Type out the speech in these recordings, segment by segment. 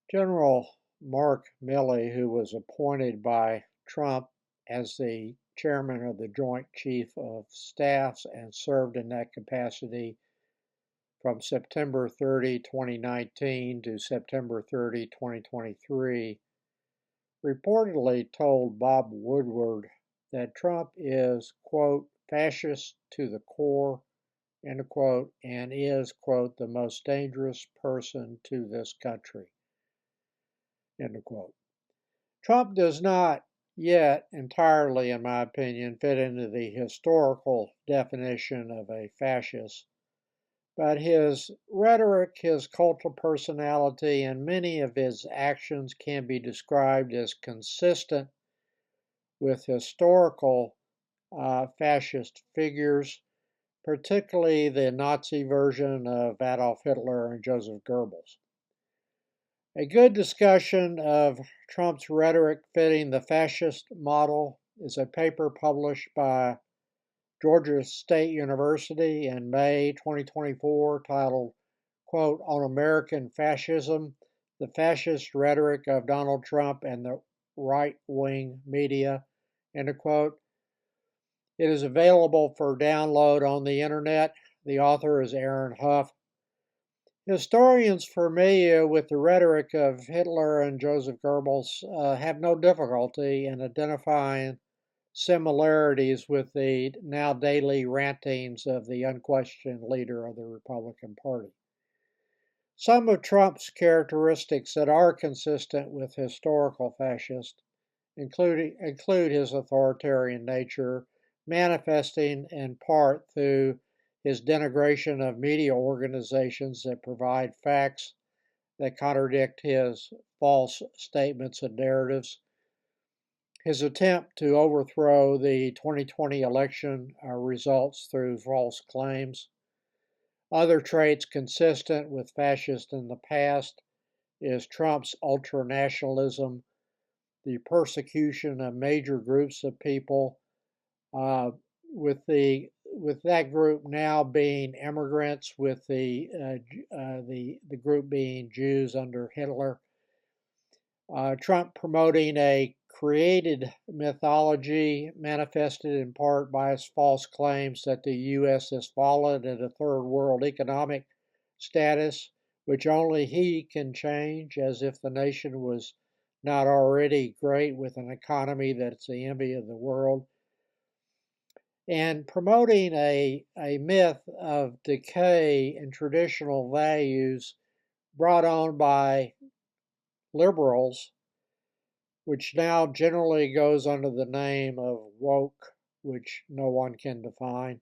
General Mark Milley, who was appointed by Trump as the chairman of the Joint Chief of Staffs and served in that capacity from September 30, 2019 to September 30, 2023, reportedly told Bob Woodward that Trump is, quote, fascist to the core, end quote, and is, quote, the most dangerous person to this country, end quote. Trump does not yet entirely, in my opinion, fit into the historical definition of a fascist, but his rhetoric, his cult of personality, and many of his actions can be described as consistent with historical fascist figures, particularly the Nazi version of Adolf Hitler and Joseph Goebbels. A good discussion of Trump's rhetoric fitting the fascist model is a paper published by Georgia State University in May 2024 titled, quote, On American Fascism, the Fascist Rhetoric of Donald Trump and the Right-Wing Media, end quote. It is available for download on the internet. The author is Aaron Huff. Historians familiar with the rhetoric of Hitler and Joseph Goebbels have no difficulty in identifying similarities with the now daily rantings of the unquestioned leader of the Republican Party. Some of Trump's characteristics that are consistent with historical fascists include his authoritarian nature, manifesting in part through his denigration of media organizations that provide facts that contradict his false statements and narratives, his attempt to overthrow the 2020 election results through false claims. Other traits consistent with fascists in the past is Trump's ultranationalism, the persecution of major groups of people, with that group now being immigrants, with the group being Jews under Hitler. Trump promoting a created mythology manifested in part by his false claims that the U.S. has fallen into third world economic status, which only he can change, as if the nation was not already great with an economy that's the envy of the world. And promoting a myth of decay in traditional values brought on by liberals, which now generally goes under the name of woke, which no one can define.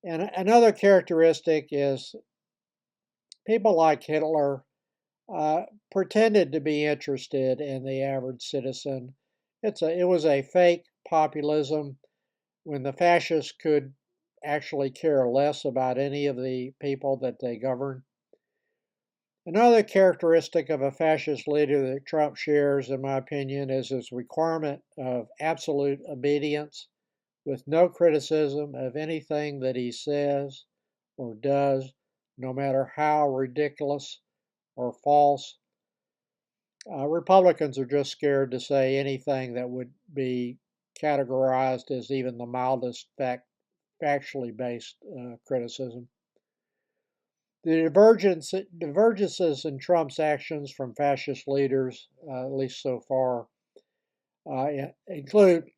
And another characteristic is people like Hitler pretended to be interested in the average citizen. It was a fake populism when the fascists could actually care less about any of the people that they govern. Another characteristic of a fascist leader that Trump shares, in my opinion, is his requirement of absolute obedience with no criticism of anything that he says or does, no matter how ridiculous or false. Republicans are just scared to say anything that would be categorized as even the mildest factually based criticism. The divergences in Trump's actions from fascist leaders, at least so far, include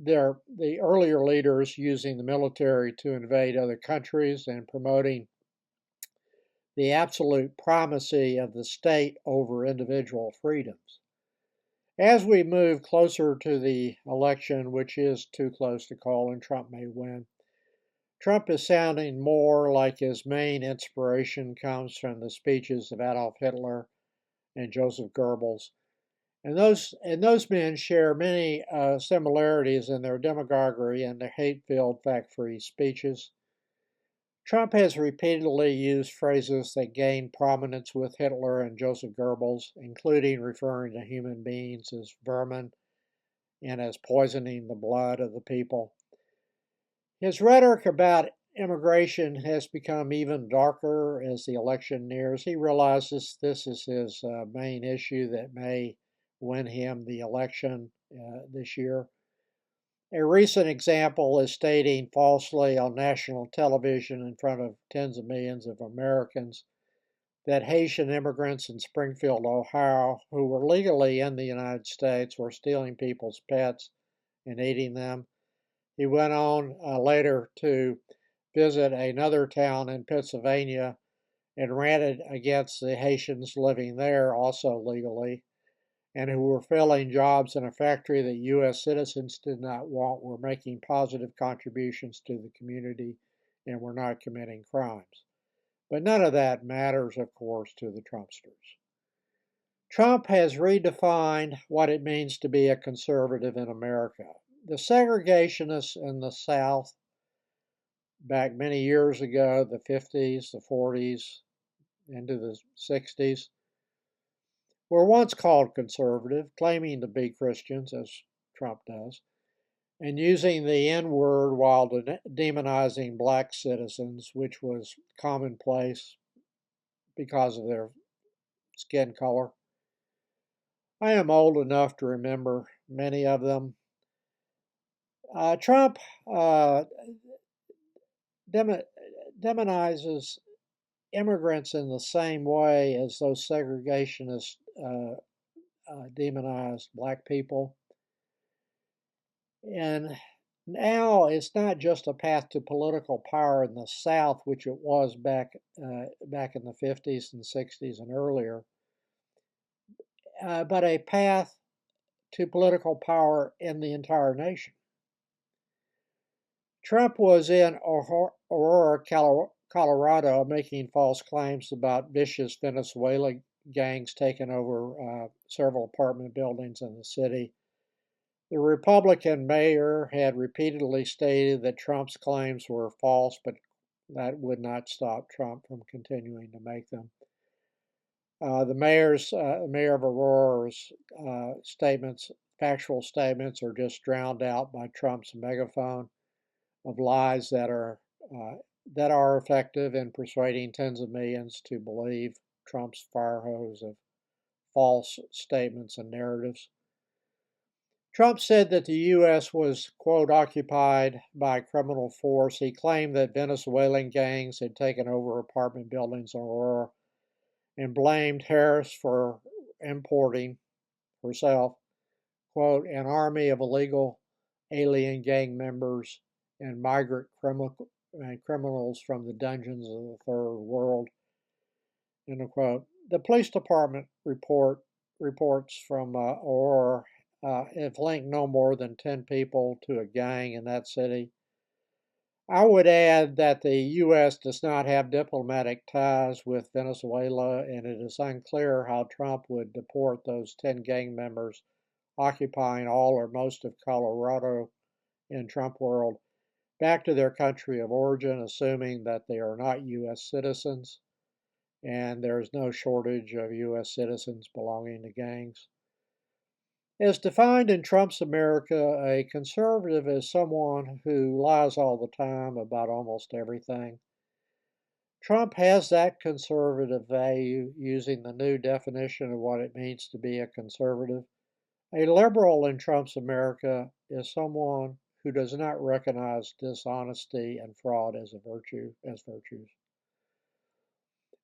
the earlier leaders using the military to invade other countries and promoting the absolute primacy of the state over individual freedoms. As we move closer to the election, which is too close to call and Trump may win, Trump is sounding more like his main inspiration comes from the speeches of Adolf Hitler and Joseph Goebbels. And those men share many similarities in their demagoguery and their hate-filled, fact-free speeches. Trump has repeatedly used phrases that gained prominence with Hitler and Joseph Goebbels, including referring to human beings as vermin and as poisoning the blood of the people. His rhetoric about immigration has become even darker as the election nears. He realizes this is his main issue that may win him the election this year. A recent example is stating falsely on national television in front of tens of millions of Americans that Haitian immigrants in Springfield, Ohio, who were legally in the United States, were stealing people's pets and eating them. He went on later to visit another town in Pennsylvania and ranted against the Haitians living there, also legally, and who were filling jobs in a factory that U.S. citizens did not want, were making positive contributions to the community, and were not committing crimes. But none of that matters, of course, to the Trumpsters. Trump has redefined what it means to be a conservative in America. The segregationists in the South, back many years ago, the 50s, the 40s, into the 60s, were once called conservative, claiming to be Christians, as Trump does, and using the N word while demonizing black citizens, which was commonplace because of their skin color. I am old enough to remember many of them. Trump demonizes immigrants in the same way as those segregationists demonized black people. And now it's not just a path to political power in the South, which it was back in the 50s and 60s and earlier, but a path to political power in the entire nation. Trump was in Aurora, Colorado, making false claims about vicious Venezuelan gangs taking over several apartment buildings in the city. The Republican mayor had repeatedly stated that Trump's claims were false, but that would not stop Trump from continuing to make them. The mayor of Aurora's factual statements, are just drowned out by Trump's megaphone of lies that are effective in persuading tens of millions to believe Trump's fire hose of false statements and narratives. Trump said that the U.S. was, quote, occupied by criminal force. He claimed that Venezuelan gangs had taken over apartment buildings in Aurora and blamed Harris for importing herself, quote, an army of illegal alien gang members and migrant criminals from the dungeons of the third world, end of quote. The police department reports from Aurora have linked no more than 10 people to a gang in that city. I would add that the U.S. does not have diplomatic ties with Venezuela, and it is unclear how Trump would deport those 10 gang members occupying all or most of Colorado in Trump world back to their country of origin, assuming that they are not U.S. citizens, and there is no shortage of U.S. citizens belonging to gangs. As defined in Trump's America, a conservative is someone who lies all the time about almost everything. Trump has that conservative value using the new definition of what it means to be a conservative. A liberal in Trump's America is someone who does not recognize dishonesty and fraud as virtues.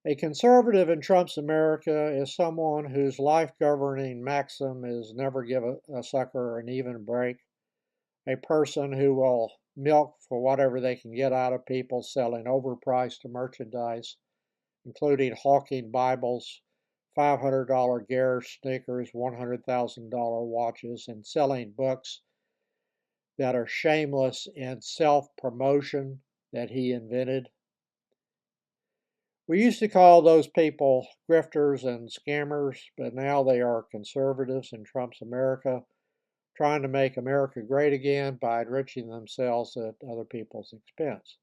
A conservative in Trump's America is someone whose life-governing maxim is never give a sucker an even break. A person who will milk for whatever they can get out of people selling overpriced merchandise, including hawking Bibles, $500 Garish sneakers, $100,000 watches, and selling books that are shameless in self-promotion that he invented. We used to call those people grifters and scammers, but now they are conservatives in Trump's America, trying to make America great again by enriching themselves at other people's expense.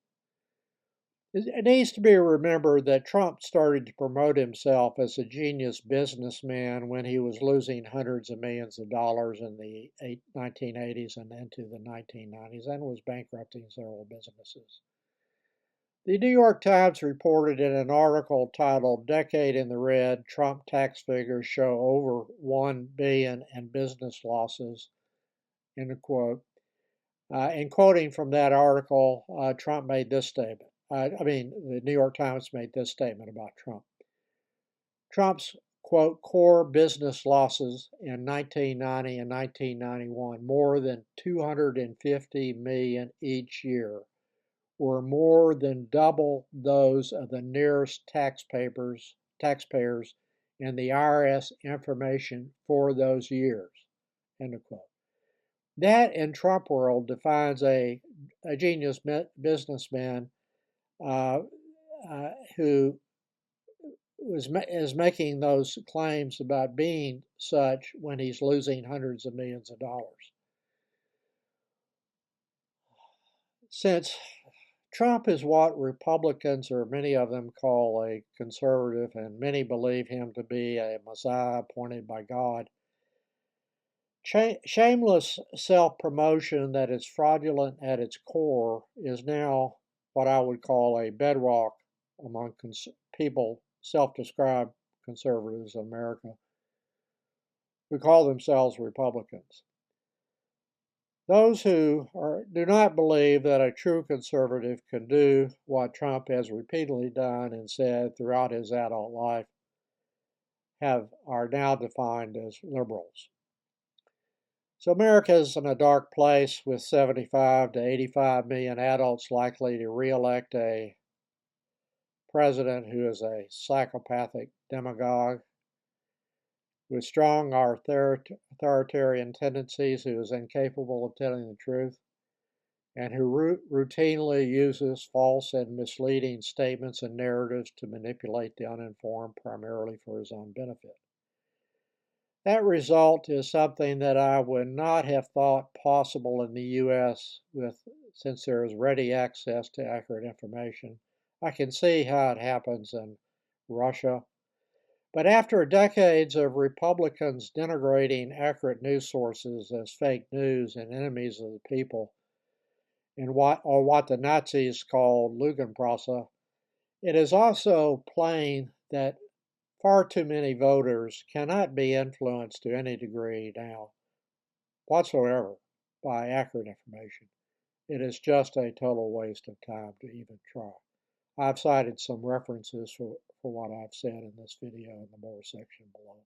It needs to be remembered that Trump started to promote himself as a genius businessman when he was losing hundreds of millions of dollars in the 1980s and into the 1990s and was bankrupting several businesses. The New York Times reported in an article titled "Decade in the Red, Trump Tax Figures Show Over $1 billion in Business Losses," end quote. And quoting from that article, Trump made this statement. The New York Times made this statement about Trump. Trump's, quote, core business losses in 1990 and 1991, more than 250 million each year, were more than double those of the nearest taxpayers in the IRS information for those years, end of quote. That, in Trump world, defines a genius businessman who is making those claims about being such when he's losing hundreds of millions of dollars. Since Trump is what Republicans, or many of them, call a conservative, and many believe him to be a messiah appointed by God, shameless self-promotion that is fraudulent at its core is now what I would call a bedrock among people, self-described conservatives in America, who call themselves Republicans. Those who do not believe that a true conservative can do what Trump has repeatedly done and said throughout his adult life are now defined as liberals. So America is in a dark place with 75 to 85 million adults likely to re-elect a president who is a psychopathic demagogue with strong authoritarian tendencies, who is incapable of telling the truth, and who routinely uses false and misleading statements and narratives to manipulate the uninformed, primarily for his own benefit. That result is something that I would not have thought possible in the U.S. since there is ready access to accurate information. I can see how it happens in Russia. But after decades of Republicans denigrating accurate news sources as fake news and enemies of the people, in what the Nazis called Lügenpresse, it is also plain that far too many voters cannot be influenced to any degree now whatsoever by accurate information. It is just a total waste of time to even try. I've cited some references for what I've said in this video in the more section below.